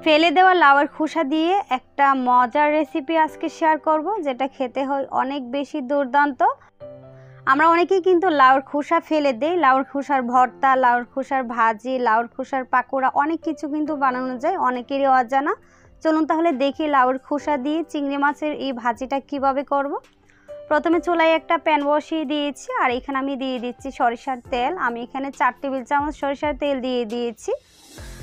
ফেলে দেওয়া লাউয়ের খোসা দিয়ে একটা মজার রেসিপি আজকে শেয়ার করব, যেটা খেতে হয় অনেক বেশি দুর্দান্ত। আমরা অনেকেই কিন্তু লাউয়ের খোসা ফেলে দেই। লাউয়ের খোসার ভর্তা, লাউয়ের খোসার ভাজি, লাউয়ের খোসার পাকোড়া অনেক কিছু কিন্তু বানানো যায়, অনেকেরই অজানা। চলুন তাহলে দেখি লাউয়ের খোসা দিয়ে চিংড়ি মাছের এই ভাজিটা কিভাবে করব। প্রথমে চুলায় একটা প্যান বসিয়ে দিয়েছি, আর এখানে আমি দিয়ে দিচ্ছি সরিষার তেল। আমি এখানে 4 টেবিল চামচ সরিষার তেল দিয়ে দিয়েছি।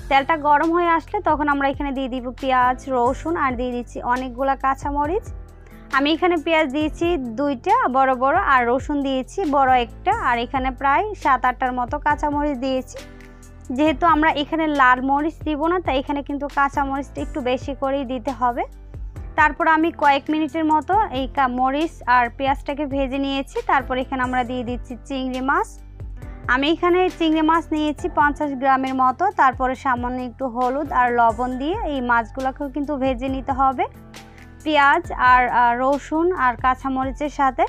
তেলটা গরম হয়ে আসলে তখন আমরা এখানে দিয়ে দিব পেঁয়াজ, রসুন, আর দিয়ে দিচ্ছি অনেকগুলা কাঁচামরিচ। আমি এখানে পেঁয়াজ দিয়েছি 2টা বড় বড়, আর রসুন দিয়েছি বড় একটা, আর এখানে প্রায় 7-8টার মতো কাঁচামরিচ দিয়েছি। যেহেতু আমরা এখানে লাল মরিচ দিব না, তাই এখানে কিন্তু কাঁচামরিচটা একটু বেশি করেই দিতে হবে। তারপর আমি কয়েক মিনিটের মতো এই মরিচ আর পেঁয়াজটাকে ভেজে নিয়েছি। তারপর এখানে আমরা দিয়ে দিচ্ছি চিংড়ি মাছ। আমি এখানে চিংড়ি মাছ নিয়েছি 50 গ্রামের মতো। তারপরে সামান্য একটু হলুদ আর লবণ দিয়ে এই মাছগুলোকেও কিন্তু ভেজে নিতে হবে পেঁয়াজ আর রসুন আর কাঁচামরিচের সাথে।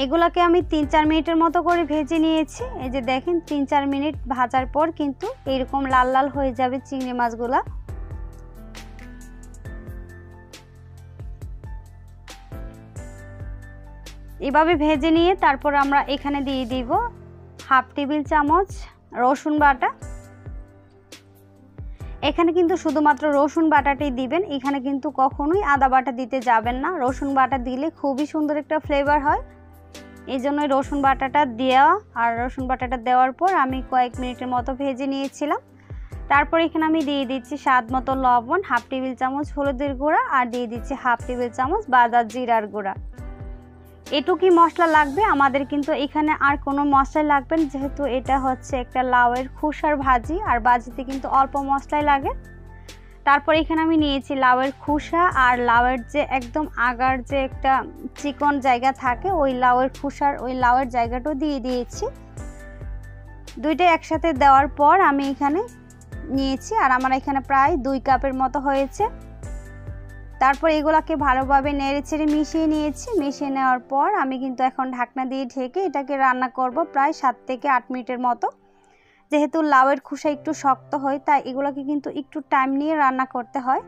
এগুলাকে আমি 3-4 মিনিটের মতো করে ভেজে নিয়েছি। এই যে দেখেন 3-4 মিনিট ভাজার পর কিন্তু এরকম লাল লাল হয়ে যাবে চিংড়ি মাছগুলা। এভাবে ভেজে নিয়ে তারপর আমরা এখানে দিয়ে দিব 1/2 টেবিল চামচ রসুন বাটা। এখানে কিন্তু শুধুমাত্র রসুন বাটাটাই দিবেন, এখানে কিন্তু কখনোই আদা বাটা দিতে যাবেন না। রসুন বাটা দিলে খুবই সুন্দর একটা ফ্লেভার হয়, এই জন্যই রসুন বাটাটা দেওয়া। আর রসুন বাটাটা দেওয়ার পর আমি কয়েক মিনিটের মতো ভেজে নিয়েছিলাম। তারপর এখানে আমি দিয়ে দিচ্ছি স্বাদ মতো লবণ, 1/2 টেবিল চামচ হলুদের গুঁড়া, আর দিয়ে দিচ্ছি 1/2 টেবিল চামচ বাদা জিরার গুঁড়া। এটুকুই মশলা লাগবে আমাদের, কিন্তু এখানে আর কোনো মশলা লাগবে না, যেহেতু এটা হচ্ছে একটা লাউয়ের খোসার ভাজি, আর ভাজিতে কিন্তু অল্প মশলাই লাগে। তারপর এখানে আমি নিয়েছি লাউয়ের খোসা, আর লাউয়ের যে একদম আগার যে একটা চিকন জায়গা থাকে, ওই লাউয়ের খোসার ওই লাউয়ের জায়গাটাও দিয়ে দিয়েছি। দুইটা একসাথে দেওয়ার পর আমি এখানে নিয়েছি, আর আমার এখানে প্রায় 2 কাপের মতো হয়েছে। তারপর এগুলাকে ভালোভাবে নেড়েচেড়ে মিশিয়ে নিয়েছি। মিশিয়ে নেওয়ার পর আমি কিন্তু এখন ঢাকনা দিয়ে ঢেকে এটাকে রান্না করব প্রায় 7 থেকে 8 মিনিটের মতো। যেহেতু লাউয়ের খোসা একটু শক্ত হয়, তাই এগুলোকে কিন্তু একটু টাইম নিয়ে রান্না করতে হয়।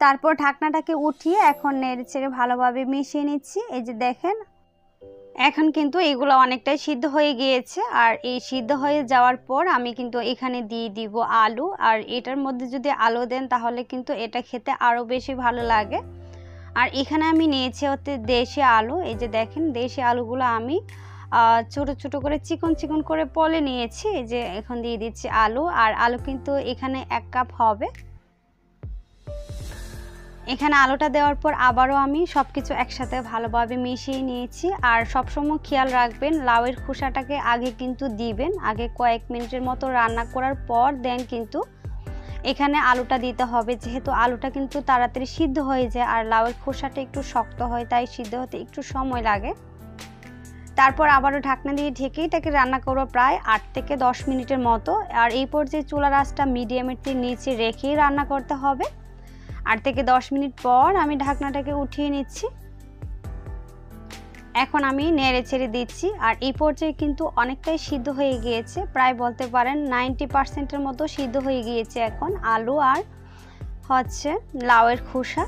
তারপর ঢাকনাটাকে উঠিয়ে এখন নেড়েচেড়ে ভালোভাবে মিশিয়ে নিচ্ছি। এই যে দেখেন এখন কিন্তু এগুলো অনেকটাই সিদ্ধ হয়ে গিয়েছে। আর এই সিদ্ধ হয়ে যাওয়ার পর আমি কিন্তু এখানে দিয়ে দিব আলু, আর এটার মধ্যে যদি আলু দেন তাহলে কিন্তু এটা খেতে আরও বেশি ভালো লাগে। আর এখানে আমি নিয়েছি হচ্ছে দেশি আলু। এই যে দেখেন দেশি আলুগুলো আমি ছোট ছোট করে চিকন চিকন করে পলে নিয়েছি। এই যে এখন দিয়ে দিচ্ছি আলু, আর আলু কিন্তু এখানে 1 কাপ হবে। এখানে আলুটা দেওয়ার পর আবারও আমি সবকিছু একসাথে ভালোভাবে মিশিয়ে নিয়েছি। আর সবসময় খেয়াল রাখবেন লাউয়ের খোসাটাকে আগে কিন্তু দিবেন, আগে কয়েক মিনিটের মতো রান্না করার পর দেন কিন্তু এখানে আলুটা দিতে হবে, যেহেতু আলুটা কিন্তু তাড়াতাড়ি সিদ্ধ হয়ে যায়, আর লাউয়ের খোসাটা একটু শক্ত হয়, তাই সিদ্ধ হতে একটু সময় লাগে। তারপর আবারও ঢাকনা দিয়ে ঢেকে এটাকে রান্না করবো প্রায় 8 থেকে 10 মিনিটের মতো। আর এই পর্যায়ে চুলার আঁচটা মিডিয়ামের নিচে রেখেই রান্না করতে হবে। 8 থেকে 10 মিনিট পর আমি ঢাকনাটাকে উঠিয়ে নিচ্ছি। এখন আমি নেড়ে ছেড়ে দিচ্ছি, আর এই পর্যায়ে কিন্তু অনেকটাই সিদ্ধ হয়ে গিয়েছে, প্রায় বলতে পারেন 90%-এর মতো সিদ্ধ হয়ে গিয়েছে এখন আলু আর হচ্ছে লাউয়ের খোসা।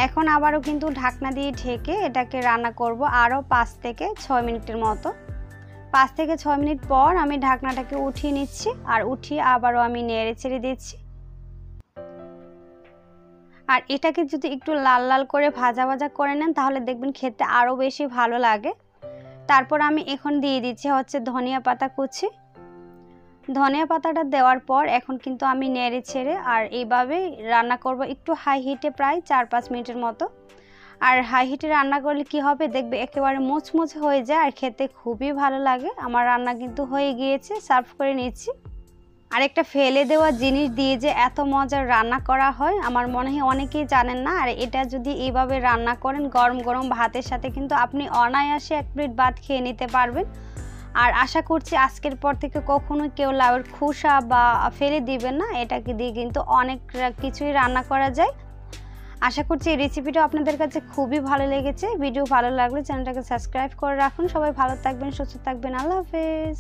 এখন আবারও কিন্তু ঢাকনা দিয়ে ঢেকে এটাকে রান্না করব আরও 5 থেকে 6 মিনিটের মতো। 5 থেকে 6 মিনিট পর আমি ঢাকনাটাকে উঠিয়ে নিচ্ছি, আর উঠিয়ে আবারও আমি নেড়ে ছেড়ে দিচ্ছি। আর এটাকে যদি একটু লাল লাল করে ভাজা ভাজা করে নেন তাহলে দেখবেন খেতে আরও বেশি ভালো লাগে। তারপর আমি এখন দিয়ে দিচ্ছি হচ্ছে ধনিয়া পাতা কুচি। ধনিয়া পাতাটা দেওয়ার পর এখন কিন্তু আমি নেড়ে ছেড়ে আর এইভাবে রান্না করব একটু হাই হিটে প্রায় 4-5 মিনিটের মতো। আর হাই হিটে রান্না করলে কি হবে দেখবে একেবারে মুচমুচে হয়ে যায়, আর খেতে খুবই ভালো লাগে। আমার রান্না কিন্তু হয়ে গিয়েছে, সার্ভ করে নিচ্ছি। আর একটা ফেলে দেওয়া জিনিস দিয়ে যে এত মজার রান্না করা হয় আমার মনে হয় অনেকেই জানেন না। আর এটা যদি এইভাবে রান্না করেন গরম গরম ভাতের সাথে কিন্তু আপনি অনায়াসে 1 প্লেট ভাত খেয়ে নিতে পারবেন। আর আশা করছি আজকের পর থেকে কখনো কেউ লাউয়ের খোসা বা ফেলে দিবেন না, এটাকে দিয়ে কিন্তু অনেক কিছুই রান্না করা যায়। আশা করছি এই রেসিপিটা আপনাদের কাছে খুবই ভালো লেগেছে। ভিডিও ভালো লাগলে চ্যানেলটাকে সাবস্ক্রাইব করে রাখুন। সবাই ভালো থাকবেন, সুস্থ থাকবেন। আল্লাহ হাফেজ।